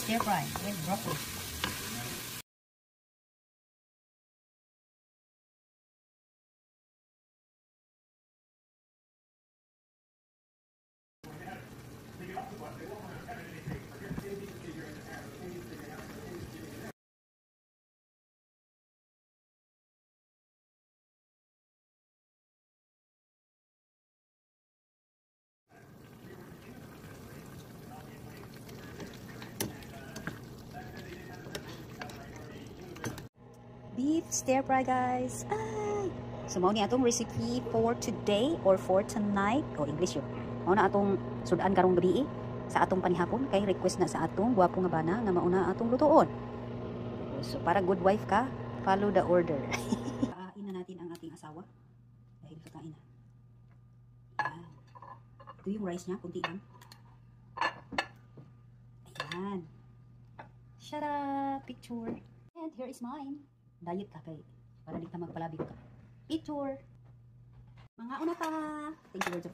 Stir fry with broccoli. Beef stir fry, guys. Ay! So, mao ni atong recipe for today or for tonight. O, English yun. Mao na atong sudan karong gabi sa atong panihapon. Kay request na sa atong gwapo nga bana nga mauna atong lutuon. So, para good wife ka, follow the order. Kain na natin ang ating asawa. Dahil kakain na. Ayan. Ito yung rice niya, kunti lang. Ayan. Shara! Picture. And here is mine. Diet ka kay para di ka magpalabi ka. Picture. Mga una pa. Thank you, Lord.